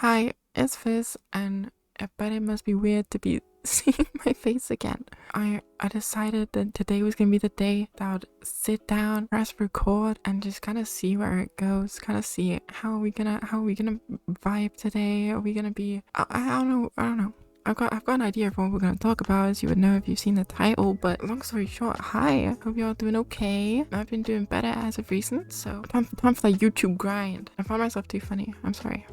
Hi, it's Fizz, and I bet it must be weird to be seeing my face again. I decided that today was gonna be the day that I would sit down, press record, and just kind of see where it goes. Kind of see how are we gonna vibe today. Are we gonna be? I don't know. I've got an idea of what we're gonna talk about, as you would know if you've seen the title. But long story short, hi. Hope you're all doing okay. I've been doing better as of recent, so time for that YouTube grind. I found myself too funny. I'm sorry.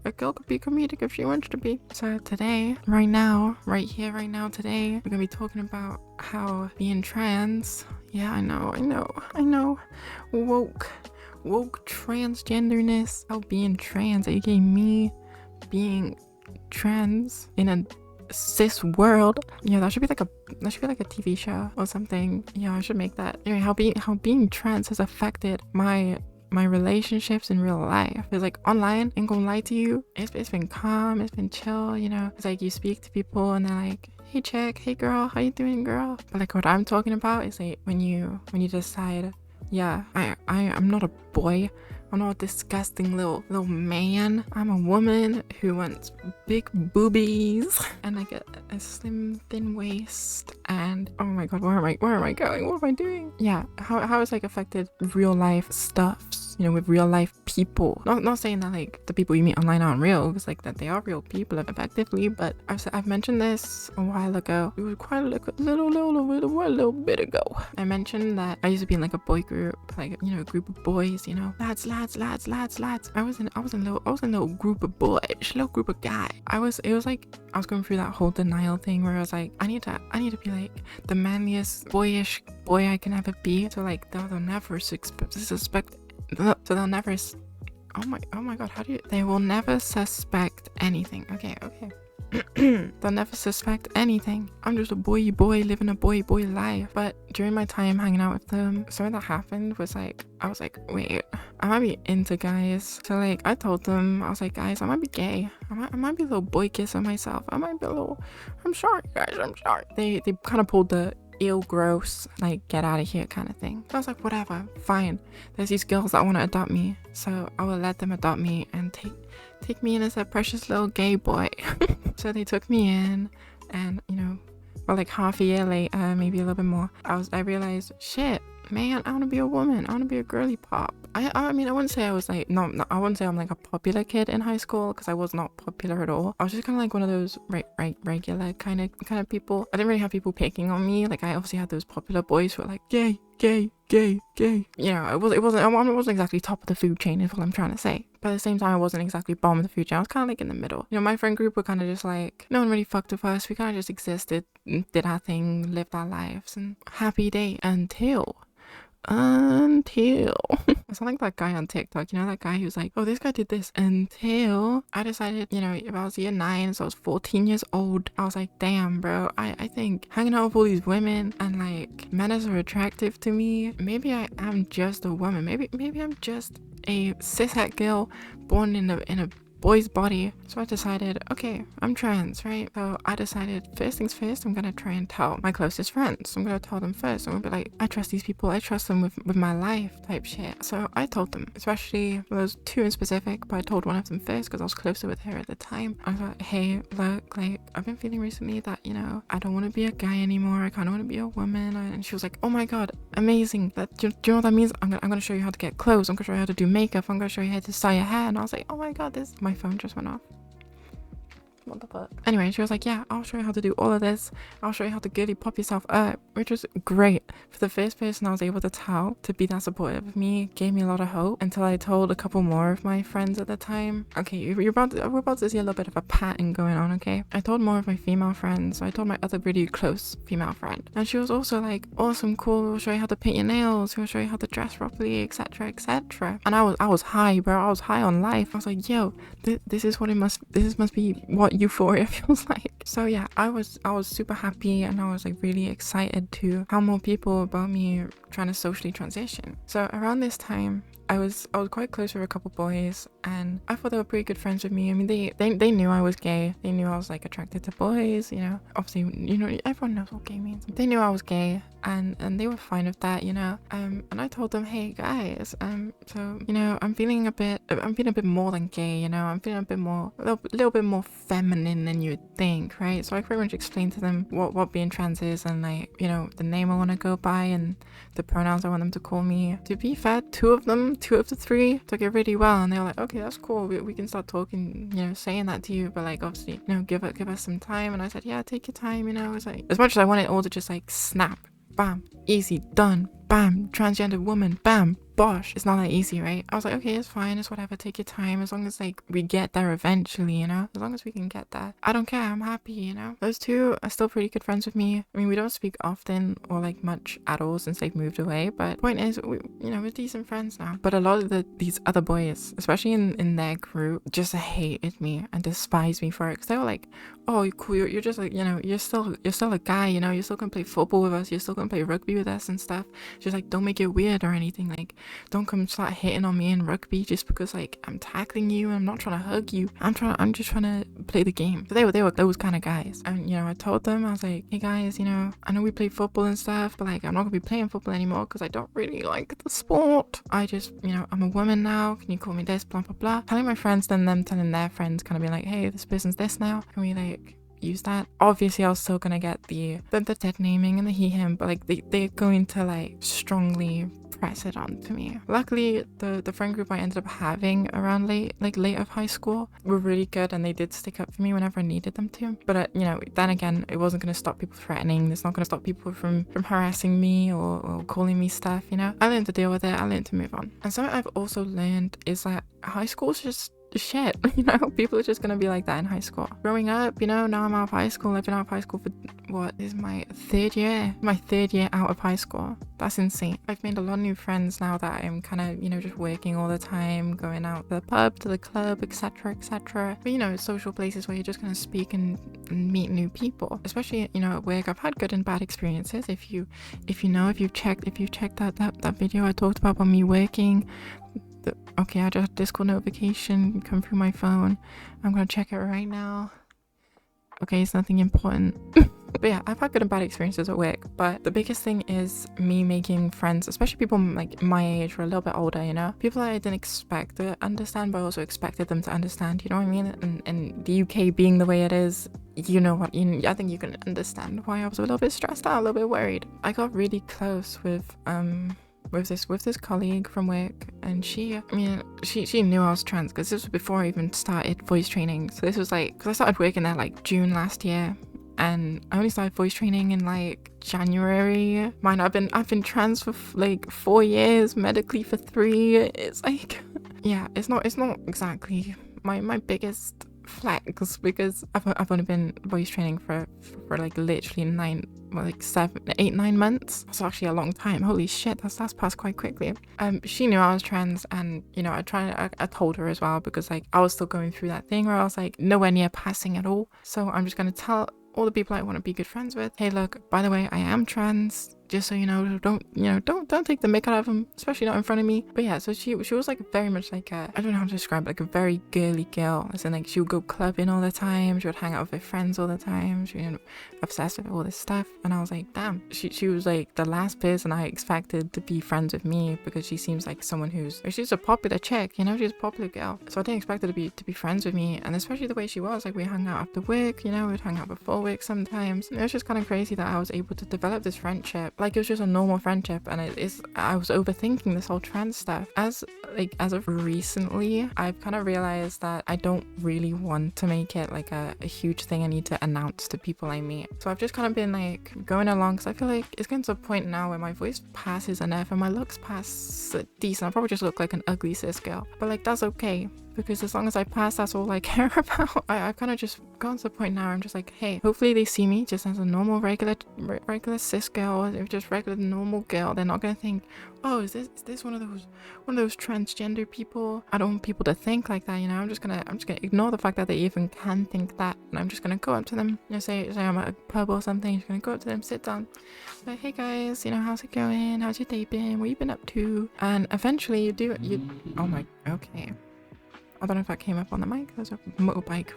A girl could be comedic if she wants to be. So today, right now, today, we're gonna be talking about how being trans. Yeah, I know. Woke transgenderness. How being trans, aka me, being trans in a cis world. Yeah, that should be like a TV show or something. Yeah, I should make that. Anyway, how being trans has affected my relationships in real life. It's like online, ain't gonna lie to you, it's been calm, it's been chill, you know. It's like you speak to people and they're like, hey chick, hey girl, how you doing, girl? But like what I'm talking about is like when you decide, yeah, I'm not a boy, I'm not a disgusting little man. I'm a woman who wants big boobies and like a slim, thin waist. And oh my god, where am I going? What am I doing? Yeah, how it's like affected real life stuffs, you know, with real life people. Not saying that like the people you meet online aren't real, because like that they are real people effectively. But I've mentioned this a while ago. It was quite a little bit ago. I mentioned that I used to be in like a boy group, like, you know, a group of boys, you know, lads. I was in a little group of boys, little group of guys. It was like I was going through that whole denial thing where I was like, I need to be like the manliest boyish boy I can ever be. So like they'll never suspect. So they'll never. Oh my god, they will never suspect anything. Okay. They'll never suspect anything. I'm just a boy living a boy life. But during my time hanging out with them, something that happened was like, I was like, wait, I might be into guys. So like I told them, I was like, guys, I might be gay. I might be a little boy kissing myself. I might be a little, I'm sorry guys, I'm sorry. They kind of pulled the ew, gross, like get out of here kind of thing. So I was like, whatever, fine. There's these girls that want to adopt me, so I will let them adopt me and take me in as a precious little gay boy. So they took me in, and you know, well, like half a year later, maybe a little bit more, I realized, shit, man, I want to be a woman. I want to be a girly pop. I mean, I wouldn't say I was like, no, I wouldn't say I'm like a popular kid in high school, because I was not popular at all. I was just kind of like one of those regular kind of people. I didn't really have people picking on me. Like I obviously had those popular boys who were like gay. You know, I wasn't exactly top of the food chain is what I'm trying to say. But at the same time, I wasn't exactly bottom of the food chain. I was kind of like in the middle. You know, my friend group were kind of just like, no one really fucked with us. We kind of just existed, did our thing, lived our lives, and happy day until I sound like that guy on TikTok, you know, that guy who's like, oh, this guy did this until I decided, you know, if I was year 9, so I was 14 years old, I was like, damn bro, I think hanging out with all these women and like men are attractive to me. Maybe I am just a woman. Maybe I'm just a cishet girl born in a boy's body. So I decided, okay, I'm trans, right? So I decided, first things first, I'm gonna try and tell my closest friends. I'm gonna tell them first. I'm gonna be like, I trust these people, I trust them with my life type shit. So I told them, especially, well, those two in specific, but I told one of them first because I was closer with her at the time. I was like, hey, look, like I've been feeling recently that, you know, I don't want to be a guy anymore. I kind of want to be a woman. And she was like, oh my god, amazing. Do you know what that means? I'm gonna show you how to get clothes. I'm gonna show you how to do makeup. I'm gonna show you how to style your hair. And I was like, oh my god, my phone just went off. What the fuck? Anyway, she was like, yeah, I'll show you how to do all of this. I'll show you how to girly pop yourself up, which was great. For the first person I was able to tell to be that supportive of me gave me a lot of hope, until I told a couple more of my friends at the time. Okay, we're about to see a little bit of a pattern going on, okay? I told more of my female friends. So I told my other really close female friend, and she was also like, awesome, cool, we'll show you how to paint your nails, we'll show you how to dress properly, etc. And I was high, bro. I was high on life. I was like, yo, this must be what euphoria feels like. So yeah, I was super happy, and I was like really excited to how more people about me trying to socially transition. So around this time, I was quite close with a couple boys, and I thought they were pretty good friends with me. I mean, they knew I was gay. They knew I was like attracted to boys, you know. Obviously, you know, everyone knows what gay means. They knew I was gay, and they were fine with that, you know. And I told them, hey guys, so you know, I'm feeling a bit more than gay, you know. I'm feeling a little bit more feminine than you'd think, right? So I pretty much explained to them what being trans is, and like, you know, the name I want to go by and the pronouns I want them to call me. To be fair, two of the three took it really well, and they were like, okay, that's cool, we can start talking, you know, saying that to you, but like obviously, you know, give us some time. And I said, yeah, take your time, you know. It's like, as much as I wanted all to just like snap, bam, easy, done, bam, transgender woman, bam, bosh, it's not that easy, right? I was like, okay, it's fine, it's whatever, take your time, as long as like we get there eventually, you know, as long as we can get there, I don't care, I'm happy, you know. Those two are still pretty good friends with me. I mean, we don't speak often or like much at all since they've moved away, but the point is, we're decent friends now. But a lot of these other boys, especially in their group, just hated me and despised me for it, because they were like, oh, cool, you're just like, you know, you're still a guy, you know, you're still gonna play football with us, you're still gonna play rugby with us and stuff, just like don't make it weird or anything, like don't come start hitting on me in rugby just because like I'm tackling you and I'm not trying to hug you. I'm just trying to play the game. So they were those kind of guys. And you know, I told them, I was like, hey guys, you know, I know we play football and stuff, but like I'm not gonna be playing football anymore because I don't really like the sport. I just, you know, I'm a woman now, can you call me this, blah blah blah. Telling my friends, then them telling their friends, kind of being like, hey, this person's this now, can we like use that? Obviously I was still gonna get the dead naming and the he him, but like they're going to like strongly press it on to me. Luckily the friend group I ended up having around late of high school were really good, and they did stick up for me whenever I needed them to. But you know, then again, it wasn't going to stop people threatening, it's not going to stop people from harassing me or calling me stuff, you know. I learned to deal with it, I learned to move on. And something I've also learned is that high school's just shit, you know. People are just gonna be like that in high school. Growing up, you know, now I'm out of high school. I've been out of high school for what is my third year out of high school. That's insane. I've made a lot of new friends now that I'm kind of, you know, just working all the time, going out to the pub, to the club, etc. But you know, social places where you're just gonna speak and meet new people, especially, you know, at work. I've had good and bad experiences. If you've checked that video I talked about me working, okay, I just had a Discord notification come through my phone. I'm gonna check it right now. Okay, it's nothing important. But yeah, I've had good and bad experiences at work, but the biggest thing is me making friends, especially people like my age or a little bit older, you know, people that I didn't expect to understand, but I also expected them to understand, you know what I mean? And the UK being the way it is, you know what, I think you can understand why I was a little bit stressed out, a little bit worried. I got really close with this colleague from work, and she knew I was trans, because this was before I even started voice training. So this was like, because I started working there like June last year, and I only started voice training in like January. I've been trans for like 4 years, medically for 3. It's like, yeah, it's not exactly my biggest flex, because I've only been voice training for like literally 9 months. That's actually a long time. Holy shit, that's passed quite quickly. She knew I was trans, and you know, I told her as well, because like I was still going through that thing where I was like nowhere near passing at all. So I'm just gonna tell all the people I want to be good friends with, hey look, by the way, I am trans, just so you know, don't take the mick out of them, especially not in front of me. But yeah, so she was like very much like I don't know how to describe it, like a very girly girl, as in like she would go clubbing all the time, she would hang out with her friends all the time, she was obsessed with all this stuff. And I was like, damn, she was like the last person I expected to be friends with me, because she seems like someone she's a popular chick, you know, she's a popular girl, so I didn't expect her to be friends with me. And especially the way she was, like we hung out after work, you know, we'd hang out before work sometimes. It was just kind of crazy that I was able to develop this friendship. Like it was just a normal friendship, and I was overthinking this whole trans stuff. As of recently, I've kind of realized that I don't really want to make it like a huge thing I need to announce to people I meet. So I've just kind of been like going along, because I feel like it's getting to a point now where my voice passes enough and my looks pass decent. I'll probably just look like an ugly cis girl, but like that's okay. because as long as I pass, that's all I care about. I've kind of just gotten to the point now where I'm just like, hey, hopefully they see me just as a normal regular cis girl, or just regular normal girl. They're not gonna think, oh, is this one of those transgender people? I don't want people to think like that, you know. I'm just gonna ignore the fact that they even can think that, and I'm just gonna go up to them, you know, say I'm at a pub or something. Just gonna go up to them, sit down, like, hey guys, you know, how's it going? How's your day been? What you been up to? And eventually you oh my, okay. I don't know if that came up on the mic. There's a motorbike.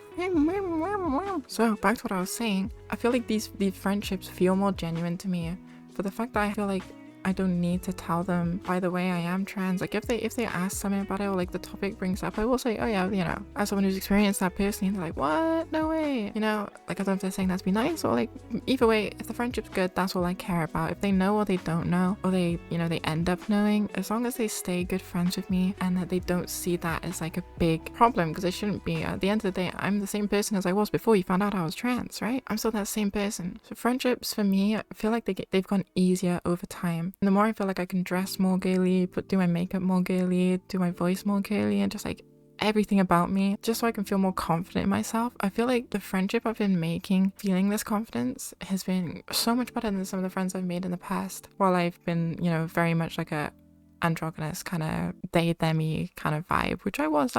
So back to what I was saying. I feel like these friendships feel more genuine to me for the fact that I feel like I don't need to tell them, by the way, I am trans. Like if they ask something about it, or like the topic brings up, I will say, oh yeah, you know, as someone who's experienced that personally, and they're like, what? No way. You know, like I don't know if they're saying that to be nice, or like either way, if the friendship's good, that's all I care about. If they know or they don't know, or they, you know, they end up knowing, as long as they stay good friends with me and that they don't see that as like a big problem, because they shouldn't be. At the end of the day, I'm the same person as I was before you found out I was trans, right? I'm still that same person. So friendships for me, I feel like they've gotten easier over time. And the more I feel like I can dress more gaily, do my makeup more gaily, do my voice more gaily, and just like everything about me, just so I can feel more confident in myself. I feel like the friendship I've been making, feeling this confidence, has been so much better than some of the friends I've made in the past, while I've been, you know, very much like a androgynous kind of DNAmy kind of vibe, which I was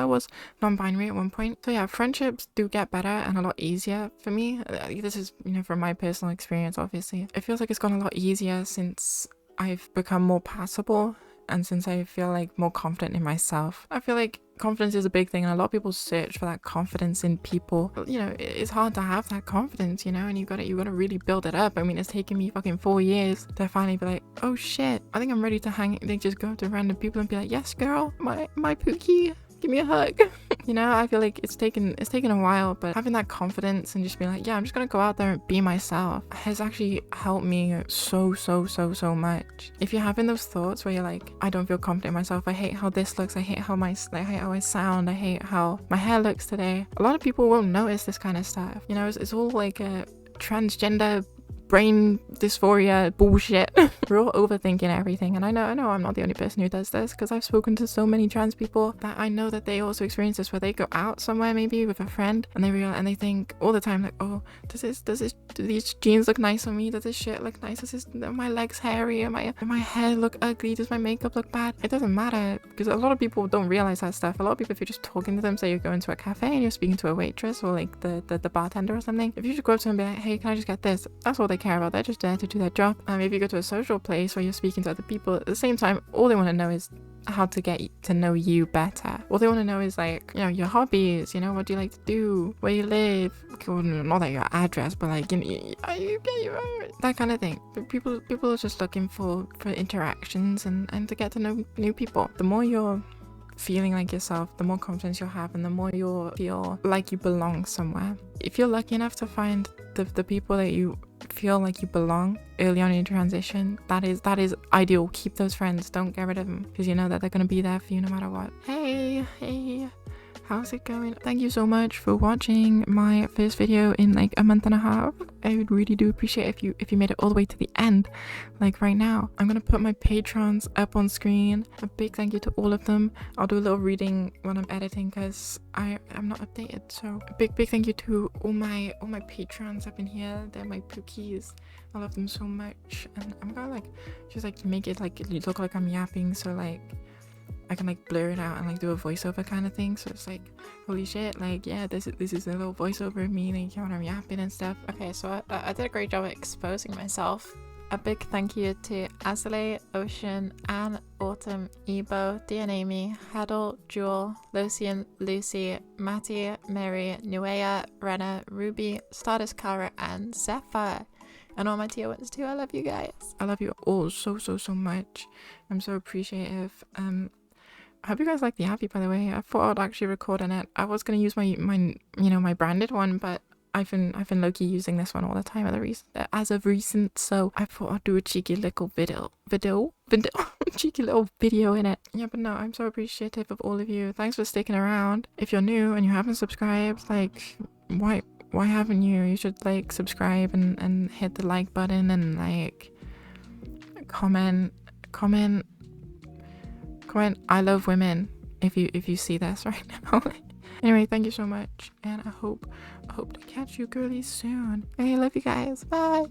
non-binary at one point. So yeah, friendships do get better and a lot easier for me. This is, you know, from my personal experience. Obviously it feels like it's gone a lot easier since I've become more passable, and since I feel like more confident in myself. I feel like confidence is a big thing, and a lot of people search for that confidence in people. You know, it's hard to have that confidence, you know, and you gotta really build it up. I mean, it's taken me fucking 4 years to finally be like, oh shit, I think I'm ready to they just go up to random people and be like, yes girl, my pookie, give me a hug. You know, I feel like it's taken a while, but having that confidence and just being like, yeah, I'm just gonna go out there and be myself, has actually helped me so much. If you're having those thoughts where you're like, I don't feel confident in myself, I hate how this looks, I hate how I sound, I hate how my hair looks today, a lot of people won't notice this kind of stuff. You know, it's all like a transgender brain dysphoria bullshit. We're all overthinking everything, and I know I'm not the only person who does this, because I've spoken to so many trans people that I know that they also experience this, where they go out somewhere maybe with a friend and they think all the time like, oh, do these jeans look nice on me, does this shit look nice, are my legs hairy, am my hair look ugly, does my makeup look bad? It doesn't matter, because a lot of people don't realize that stuff. A lot of people, if you're just talking to them, say you're going to a cafe and you're speaking to a waitress or like the bartender or something, if you just go up to them and be like, hey, can I just get this, that's all they care about. They're just there to do their job. If you go to a social place where you're speaking to other people, at the same time, all they want to know is how to get to know you better. All they want to know is like, you know, your hobbies, you know, what do you like to do, where you live, not that your address, but like, you know, that kind of thing. But people are just looking for interactions and to get to know new people. The more you're feeling like yourself, the more confidence you'll have, and the more you'll feel like you belong somewhere. If you're lucky enough to find the people that you feel like you belong early on in your transition, that is ideal. Keep those friends, don't get rid of them, because you know that they're going to be there for you no matter what. Hey, how's it going? Thank you so much for watching my first video in like a month and a half. I would really do appreciate if you made it all the way to the end, like right now. I'm gonna put my patrons up on screen. A big thank you to all of them. I'll do a little reading when I'm editing, because I'm not updated. So a big thank you to all my patrons up in here. They're my pookies. I love them so much, and I'm gonna like just like make it like look like I'm yapping, so like I can like blur it out and like do a voiceover kind of thing, so it's like, holy shit, like, yeah, this is a little voiceover of me, like, when I'm yapping and stuff. Okay, so I did a great job at exposing myself. A big thank you to Azalae, Ocean, Anne, Autumn, Ebo, DNAmy, Haddle, Juel, Locien, Luci, Matty, Meri, Nyuwaea, Renna, Ruby, StardustKara, and Zephyr. And all my tier ones too. I love you guys. I love you all so much. I'm so appreciative. I hope you guys like the happy, by the way. I thought I'd actually record on it. I was gonna use my you know, my branded one, but I've been low-key using this one all the time as of recent, so I thought I'd do a cheeky little video cheeky little video in it. Yeah, but no, I'm so appreciative of all of you. Thanks for sticking around. If you're new and you haven't subscribed, like, why haven't you? You should like subscribe and hit the like button and like comment I love women. if you see this right now. Anyway, thank you so much, and I hope to catch you girlies soon. Okay, love you guys. Bye.